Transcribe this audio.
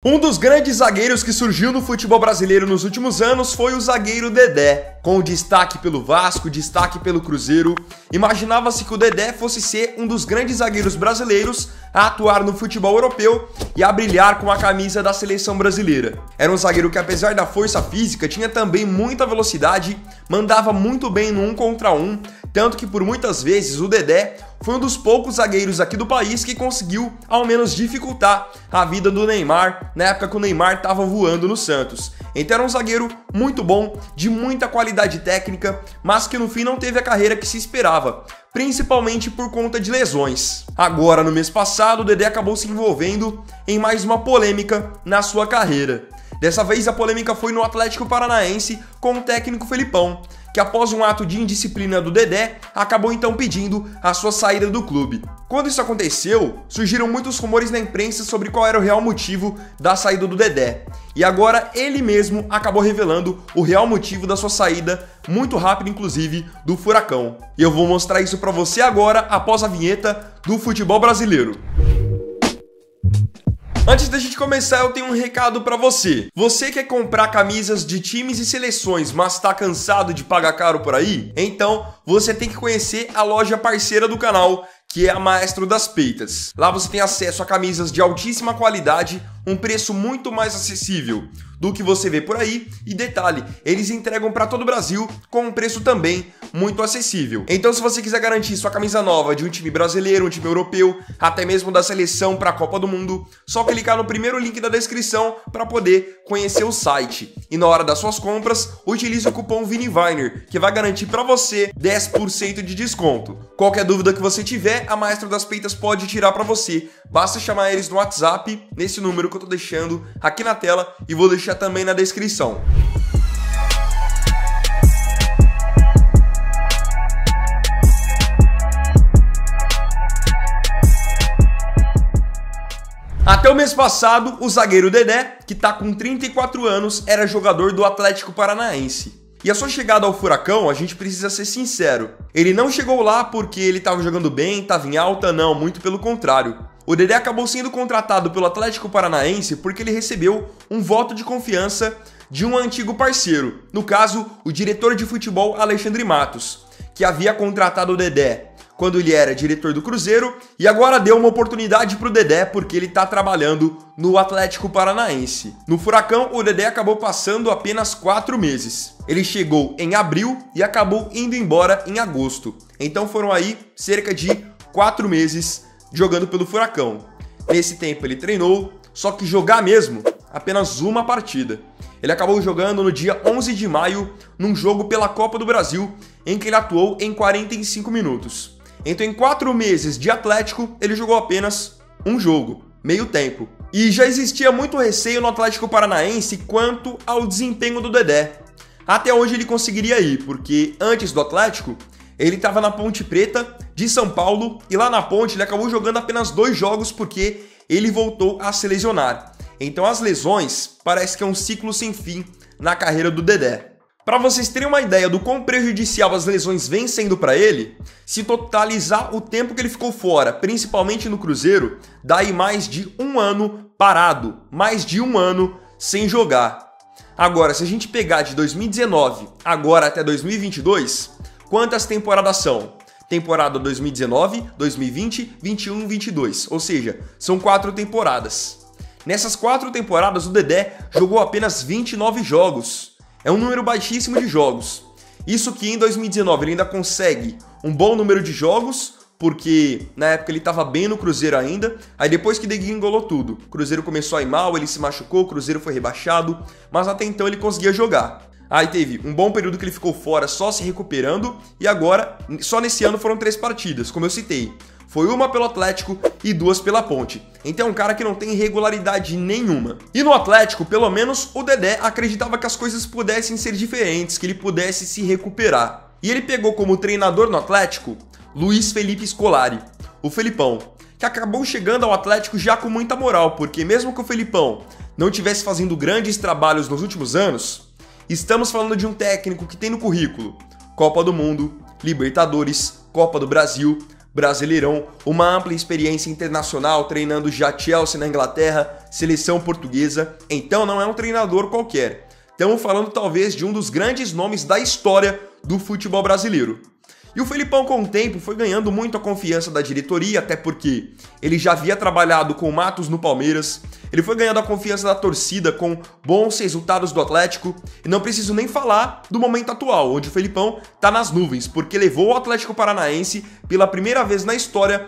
Um dos grandes zagueiros que surgiu no futebol brasileiro nos últimos anos foi o zagueiro Dedé. Com destaque pelo Vasco, destaque pelo Cruzeiro, imaginava-se que o Dedé fosse ser um dos grandes zagueiros brasileiros a atuar no futebol europeu e a brilhar com a camisa da seleção brasileira. Era um zagueiro que, apesar da força física, tinha também muita velocidade, mandava muito bem no 1 contra 1, tanto que por muitas vezes o Dedé foi um dos poucos zagueiros aqui do país que conseguiu, ao menos, dificultar a vida do Neymar, na época que o Neymar estava voando no Santos. Então era um zagueiro muito bom, de muita qualidade técnica, mas que no fim não teve a carreira que se esperava, principalmente por conta de lesões. Agora, no mês passado, o Dedé acabou se envolvendo em mais uma polêmica na sua carreira. Dessa vez a polêmica foi no Atlético Paranaense com o técnico Felipão, que após um ato de indisciplina do Dedé, acabou então pedindo a sua saída do clube. Quando isso aconteceu, surgiram muitos rumores na imprensa sobre qual era o real motivo da saída do Dedé. E agora ele mesmo acabou revelando o real motivo da sua saída, muito rápido inclusive, do Furacão. E eu vou mostrar isso pra você agora, após a vinheta do futebol brasileiro. Antes da gente começar, eu tenho um recado pra você. Você quer comprar camisas de times e seleções, mas tá cansado de pagar caro por aí? Então, você tem que conhecer a loja parceira do canal, que é a Maestro das Peitas. Lá você tem acesso a camisas de altíssima qualidade, um preço muito mais acessível do que você vê por aí, e detalhe, eles entregam para todo o Brasil com um preço também muito acessível. Então, se você quiser garantir sua camisa nova de um time brasileiro, um time europeu, até mesmo da seleção para a Copa do Mundo, só clicar no primeiro link da descrição para poder conhecer o site. E na hora das suas compras, utilize o cupom ViniViner, que vai garantir para você 10% de desconto. Qualquer dúvida que você tiver, a Maestro das Peitas pode tirar para você. Basta chamar eles no WhatsApp, nesse número que eu tô deixando aqui na tela e vou deixar também na descrição. Até o mês passado, o zagueiro Dedé, que tá com 34 anos, era jogador do Atlético Paranaense. E a sua chegada ao Furacão, a gente precisa ser sincero, ele não chegou lá porque ele estava jogando bem, estava em alta, não, muito pelo contrário. O Dedé acabou sendo contratado pelo Atlético Paranaense porque ele recebeu um voto de confiança de um antigo parceiro, no caso, o diretor de futebol Alexandre Matos, que havia contratado o Dedé quando ele era diretor do Cruzeiro e agora deu uma oportunidade para o Dedé porque ele está trabalhando no Atlético Paranaense. No Furacão, o Dedé acabou passando apenas 4 meses. Ele chegou em abril e acabou indo embora em agosto. Então foram aí cerca de 4 meses jogando pelo Furacão. Nesse tempo ele treinou, só que jogar mesmo, apenas uma partida. Ele acabou jogando no dia 11 de maio, num jogo pela Copa do Brasil, em que ele atuou em 45 minutos. Então em 4 meses de Atlético, ele jogou apenas um jogo, meio tempo. E já existia muito receio no Atlético Paranaense quanto ao desempenho do Dedé. Até hoje ele conseguiria ir, porque antes do Atlético, ele estava na Ponte Preta de São Paulo e lá na Ponte ele acabou jogando apenas 2 jogos porque ele voltou a se lesionar. Então as lesões parece que é um ciclo sem fim na carreira do Dedé. Para vocês terem uma ideia do quão prejudicial as lesões vêm sendo para ele, se totalizar o tempo que ele ficou fora, principalmente no Cruzeiro, dá aí mais de 1 ano parado, mais de 1 ano sem jogar. Agora, se a gente pegar de 2019 agora até 2022, quantas temporadas são? Temporada 2019, 2020, 21, 22, ou seja, são 4 temporadas. Nessas 4 temporadas o Dedé jogou apenas 29 jogos. É um número baixíssimo de jogos. Isso que em 2019 ele ainda consegue um bom número de jogos, porque na época ele estava bem no Cruzeiro ainda, aí depois que degringolou tudo, o Cruzeiro começou a ir mal, ele se machucou, o Cruzeiro foi rebaixado, mas até então ele conseguia jogar. Aí teve um bom período que ele ficou fora só se recuperando, e agora, só nesse ano foram 3 partidas, como eu citei. Foi 1 pelo Atlético e 2 pela Ponte. Então é um cara que não tem irregularidade nenhuma. E no Atlético, pelo menos, o Dedé acreditava que as coisas pudessem ser diferentes, que ele pudesse se recuperar. E ele pegou como treinador no Atlético Luiz Felipe Scolari, o Felipão, que acabou chegando ao Atlético já com muita moral, porque mesmo que o Felipão não estivesse fazendo grandes trabalhos nos últimos anos, estamos falando de um técnico que tem no currículo Copa do Mundo, Libertadores, Copa do Brasil, Brasileirão, uma ampla experiência internacional, treinando já Chelsea na Inglaterra, seleção portuguesa, então não é um treinador qualquer. Estamos falando talvez de um dos grandes nomes da história do futebol brasileiro. E o Felipão, com o tempo, foi ganhando muito a confiança da diretoria, até porque ele já havia trabalhado com o Matos no Palmeiras, ele foi ganhando a confiança da torcida com bons resultados do Atlético, e não preciso nem falar do momento atual, onde o Felipão tá nas nuvens, porque levou o Atlético Paranaense pela primeira vez na história